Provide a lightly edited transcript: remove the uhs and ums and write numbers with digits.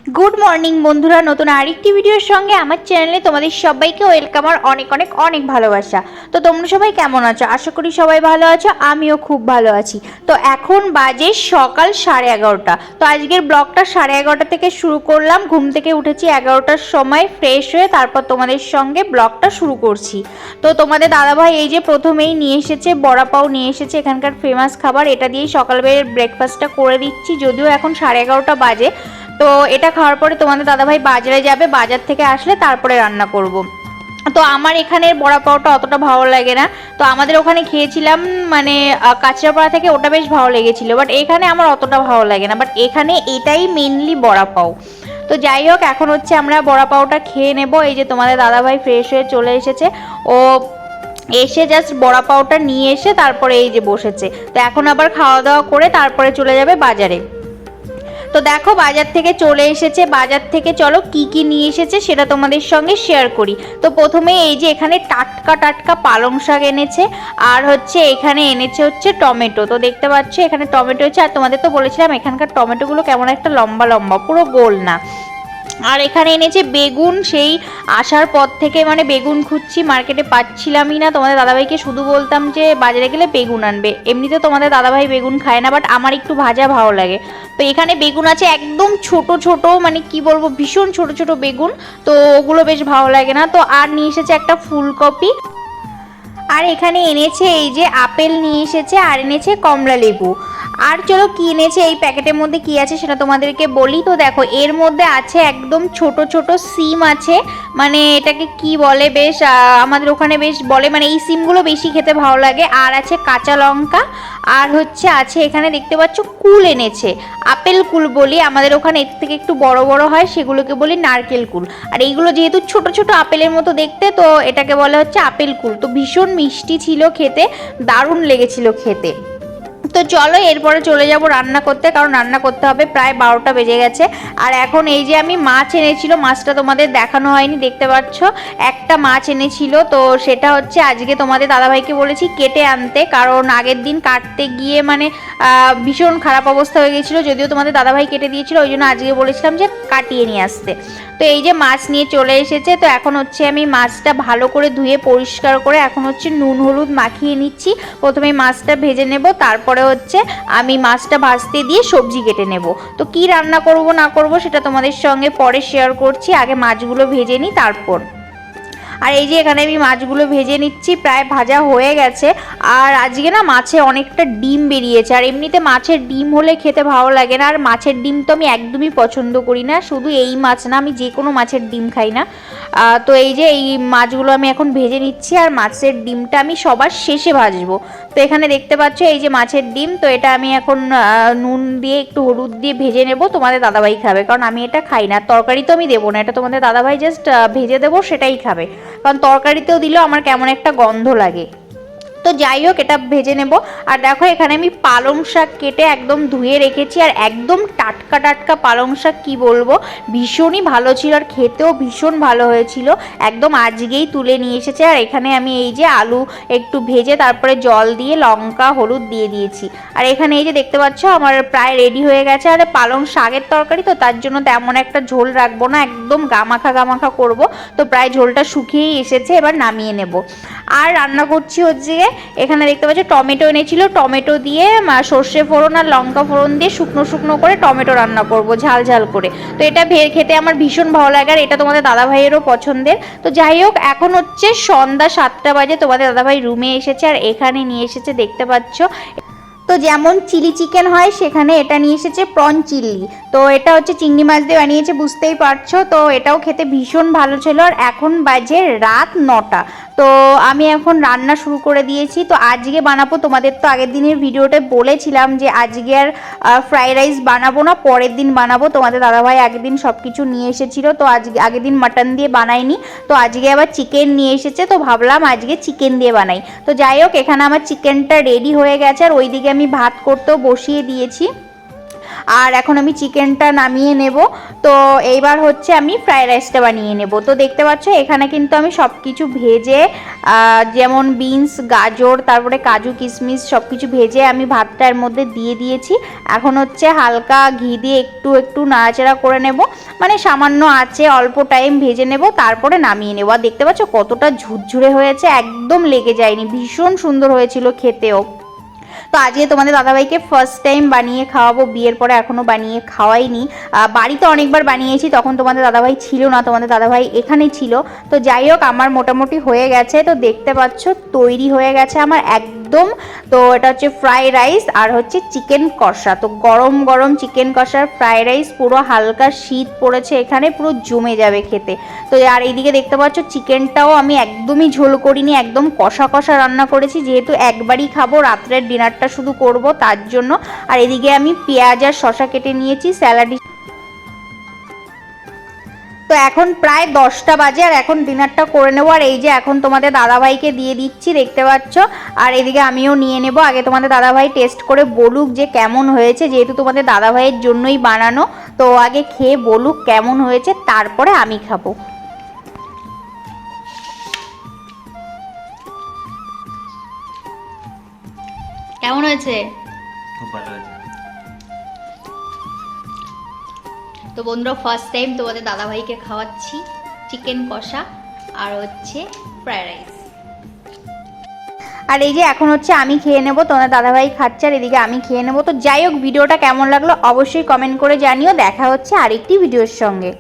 Good morning বন্ধুরা, নতুন আরেকটি ভিডিওর সঙ্গে আমার চ্যানেলে তোমাদের সবাইকে ওয়েলকাম আর অনেক অনেক অনেক ভালোবাসা। তো তোমরা সবাই কেমন আছো? আশা করি সবাই ভালো আছো, আমিও খুব ভালো আছি। তো এখন বাজে সকাল 11:30। তো আজকের ব্লগটা 11:30 থেকে শুরু করলাম। ঘুম থেকে উঠেছি 11টার সময়, ফ্রেশ হয়ে তারপর তোমাদের সঙ্গে ব্লগটা শুরু করছি। তো তোমাদের দাদাভাই এই যে প্রথমেই নিয়ে এসেছে বড়া পাও নিয়ে এসেছে, এখানকার ফেমাস খাবার। এটা দিয়েই সকালবেলার ব্রেকফাস্টটা করে দিচ্ছি, যদিও এখন 11:30 বাজে। তো এটা খাওয়ার পরে তোমাদের দাদাভাই বাজারে যাবে, বাজার থেকে আসলে তারপরে রান্না করব। তো আমার এখানের বড়া পাওটা অতটা ভালো লাগে না। তো আমাদের ওখানে খেয়েছিলাম মানে কাঁচরাপাড়া থেকে, ওটা বেশ ভালো লেগেছিল। বাট এখানে আমার অতটা ভালো লাগে না, বাট এখানে এটাই মেনলি বড়া পাও। তো যাই হোক, এখন হচ্ছে আমরা বড়া পাওটা খেয়ে নেব। এই যে তোমাদের দাদাভাই ফ্রেশ হয়ে চলে এসেছে, ও এসে জাস্ট বড়া পাওটা নিয়ে এসে তারপরে এই যে বসেছে। তো এখন আবার খাওয়া দাওয়া করে তারপরে চলে যাবে বাজারে। তো দেখো বাজার থেকে চলে এসেছে, বাজার থেকে চলো কি কি নিয়ে এসেছে সেটা তোমাদের সঙ্গে শেয়ার করি। তো প্রথমে এই যে এখানে টাটকা টাটকা পালং শাক এনেছে, আর হচ্ছে এখানে এনেছে হচ্ছে টমেটো। তো দেখতে পাচ্ছ এখানে টমেটো হচ্ছে, আর তোমাদের তো বলেছিলাম এখানকার টমেটোগুলো কেমন একটা লম্বা লম্বা, পুরো গোল না। আর এখানে এনেছে বেগুন, সেই আসার পর থেকে মানে বেগুন খুঁজছি, মার্কেটে পাচ্ছিলামই না। তোমাদের দাদাভাইকে শুধু বলতাম যে বাজারে গেলে বেগুন আনবে। এমনিতে তোমাদের দাদাভাই বেগুন খায় না, বাট আমার একটু ভাজা ভালো লাগে। তো এখানে বেগুন আছে একদম ছোট ছোট, মানে কি বলবো, ভীষণ ছোট ছোট বেগুন। তো ওগুলো বেশ ভালো লাগে না। তো আর নিয়ে এসেছে একটা ফুলকপি, আর এখানে এনেছে এই যে আপেল নিয়ে এসেছে, আর এনেছে কমলা লেবু। আর চলো কি এনেছে এই প্যাকেটের মধ্যে কি আছে সেটা তোমাদেরকে বলি। তো দেখো এর মধ্যে আছে একদম ছোট ছোট সিম আছে, মানে এটাকে কি বলে বেশ আমাদের ওখানে বেশ বলে, মানে এই সিমগুলো বেশি খেতে ভালো লাগে। আর আছে কাঁচা লঙ্কা, আর হচ্ছে আছে এখানে দেখতে পাচ্ছ কুল এনেছে, আপেল কুল বলি আমাদের ওখানে, এর থেকে একটু বড় বড় হয় সেগুলোকে বলি নারকেল কুল। আর এইগুলো যেহেতু ছোট ছোট আপেলের মতো দেখতে, তো এটাকে বলা হচ্ছে আপেল কুল। তো ভীষণ মিষ্টি ছিল খেতে, দারুণ লেগেছিল খেতে। তো চলো এরপরে চলে যাব রান্না করতে, কারণ রান্না করতে হবে, প্রায় 12টা বেজে গেছে। আর এখন এই যে আমি মাছ এনেছিল, মাছটা তোমাদের দেখানো হয়নি, দেখতে পাচ্ছ একটা মাছ এনেছিল। তো সেটা হচ্ছে আজকে তোমাদের দাদাভাইকে বলেছি কেটে আনতে, কারণ আগের দিন কাটতে গিয়ে মানে ভীষণ খারাপ অবস্থা হয়ে গেছিলো। যদিও তোমাদের দাদাভাই কেটে দিয়েছিল, ওই জন্য আজকে বলেছিলাম যে কাটিয়ে নিয়ে আসতে। তো এই যে মাছ নিয়ে চলে এসেছে। তো এখন হচ্ছে আমি মাছটা ভালো করে ধুয়ে পরিষ্কার করে এখন হচ্ছে নুন হলুদ মাখিয়ে নিচ্ছি। প্রথমে মাছটা ভেজে নেব, তারপরে হচ্ছে আমি মাছটা ভাজতে দিয়ে সবজি কেটে নেব। তো কি রান্না করব না করব সেটা তোমাদের সঙ্গে পরে শেয়ার করছি, আগে মাছগুলো ভেজে নিই তারপর। আর এই যে এখানে আমি মাছগুলো ভেজে নিচ্ছি, প্রায় ভাজা হয়ে গেছে। আর আজকে না মাছে অনেকটা ডিম বেরিয়েছে, আর এমনিতে মাছের ডিম হলে খেতে ভালো লাগে না। আর মাছের ডিম তো আমি একদমই পছন্দ করি না, শুধু এই মাছ না, আমি যে কোনো মাছের ডিম খাই না। তো এই যে এই মাছগুলো আমি এখন ভেজে নিচ্ছি, আর মাছের ডিমটা আমি সবার শেষে ভাজবো। তো এখানে দেখতে পাচ্ছ এই যে মাছের ডিম, তো এটা আমি এখন নুন দিয়ে একটু হলুদ দিয়ে ভেজে নেব। তোমাদের দাদাভাই খাবে, কারণ আমি এটা খাই না। তরকারি তো আমি দেবো না, এটা তোমাদের দাদাভাই জাস্ট ভেজে দেবো, সেটাই খাবে। কারণ তরকারিতেও দিলেও আমার কেমন একটা গন্ধ লাগে। তো যাই হোক এটা ভেজে নেব। আর দেখো এখানে আমি পালং শাক কেটে একদম ধুয়ে রেখেছি, আর একদম টাটকা টাটকা পালং শাক, কি বলবো, ভীষণই ভালো ছিল, আর খেতেও ভীষণ ভালো হয়েছিল। একদম আজকেই তুলে নিয়ে এসেছে। আর এখানে আমি এই যে আলু একটু ভেজে তারপরে জল দিয়ে লঙ্কা হলুদ দিয়ে দিয়েছি। আর এখানে এই যে দেখতে পাচ্ছ আমার প্রায় রেডি হয়ে গেছে। আর পালং শাকের তরকারি তো, তার জন্য তেমন একটা ঝোল রাখবো না, একদম গামাখা গামাখা করব। তো প্রায় ঝোলটা শুকিয়েই এসেছে, এবার নামিয়ে নেব। আর রান্না করছি হচ্ছে এখানে দেখতে পাচ্ছ টমেটো এনেছিল, টমেটো দিয়ে সর্ষে ফোড়ন আর লঙ্কা ফোড়ন দিয়ে শুকনো শুকনো করে টমেটো রান্না করব ঝাল ঝাল করে। তো এটা খেতে আমার ভীষণ ভালো লাগে, আর এটা তোমাদের দাদাভাইয়েরও পছন্দের। তো যাই হোক এখন হচ্ছে সন্ধ্যা 7টা বাজে, তোমাদের দাদাভাই রুমে এসেছে, আর এখানে নিয়ে এসেছে দেখতে পাচ্ছ। তো যেমন চিলি চিকেন হয়, সেখানে এটা নিয়ে এসেছে প্রন চিলি। তো এটা হচ্ছে চিংড়ি মাছ দিয়ে বানিয়েছে, বুঝতেই পারছো। তো এটাও খেতে ভীষণ ভালো ছিল। আর এখন বাজে রাত 9টা। তো আমি এখন রান্না শুরু করে দিয়েছি। তো আজকে বানাবো, তোমাদের তো আগের দিনের ভিডিওতে বলেছিলাম যে আজকে আর ফ্রাইড রাইস বানাবো না, পরের দিন বানাবো। তোমাদের দাদাভাই আগের দিন সব কিছু নিয়ে এসেছিলো, তো আজকে আগের দিন মাটন দিয়ে বানাইনি, তো আজকে আবার চিকেন নিয়ে এসেছে, তো ভাবলাম আজকে চিকেন দিয়ে বানাই। তো যাই হোক এখানে আমার চিকেনটা রেডি হয়ে গেছে, আর ওইদিকে আমি ভাত করতেও বসিয়ে দিয়েছি। আর এখন আমি চিকেনটা নামিয়ে নেব। তো এইবার হচ্ছে আমি ফ্রাইড রাইসটা বানিয়ে নেব। তো দেখতে পাচ্ছ এখানে কিন্তু আমি সব কিছু ভেজে যেমন বিনস, গাজর, তারপরে কাজু কিশমিশ সব কিছু ভেজে আমি ভাতটার মধ্যে দিয়ে দিয়েছি। এখন হচ্ছে হালকা ঘি দিয়ে একটু একটু নাড়াচাড়া করে নেব, মানে সামান্য আছে অল্প টাইম ভেজে নেব, তারপরে নামিয়ে নেব। আর দেখতে পাচ্ছ কতটা ঝুরঝুরে হয়েছে, একদম লেগে যায়নি, ভীষণ সুন্দর হয়েছিল খেতেও। তো আজকে তোমাদের দাদাভাইকে ফার্স্ট টাইম বানিয়ে খাওয়াবো, বিয়ের পরে এখনও বানিয়ে খাওয়াইনি। বাড়িতে অনেকবার বানিয়েছি, তখন তোমাদের দাদাভাই ছিল না, তোমাদের দাদাভাই এখানেই ছিল। তো যাই হোক আমার মোটামুটি হয়ে গেছে। তো দেখতে পাচ্ছ তৈরি হয়ে গেছে আমার একদম। তো এটা হচ্ছে ফ্রাইড রাইস আর হচ্ছে চিকেন কষা। তো গরম গরম চিকেন কষার ফ্রাইড রাইস, পুরো হালকা শীত পড়েছে এখানে, পুরো জমে যাবে খেতে। তো আর এইদিকে দেখতে পাচ্ছ চিকেনটাও আমি একদমই ঝোল করিনি, একদম কষা কষা রান্না করেছি, যেহেতু একবারই খাবো, রাত্রের ডিনারটা শুধু করব তার জন্য। আর এদিকে আমি পেঁয়াজ আর শসা কেটে নিয়েছি স্যালাড। তো এখন প্রায় 10টা বাজে আর এখন ডিনারটা করে নেবো। আর এই যে এখন তোমাদের দাদাভাইকে দিয়ে দিচ্ছি, দেখতে পাচ্ছ। আর এদিকে আমিও নিয়ে নেব। আগে তোমাদের দাদাভাই টেস্ট করে বলুক যে কেমন হয়েছে, যেহেতু তোমাদের দাদাভাইয়ের জন্যই বানানো। তো আগে খেয়ে বলুক কেমন হয়েছে, তারপরে আমি খাবো। কেমন হয়েছে? খুব ভালো হয়েছে। তো বন্ধুরা ফার্স্ট টাইম তোমাদের দাদাভাইকে খাওয়াচ্ছি চিকেন কষা আর হচ্ছে ফ্রাইড রাইস। আর এই যে এখন হচ্ছে আমি খেয়ে নেবো, তোমাদের দাদাভাই খাচ্ছে আর এদিকে আমি খেয়ে নেবো। তো যাই হোক ভিডিওটা কেমন লাগলো অবশ্যই কমেন্ট করে জানিও। দেখা হচ্ছে আরেকটি ভিডিওর সঙ্গে।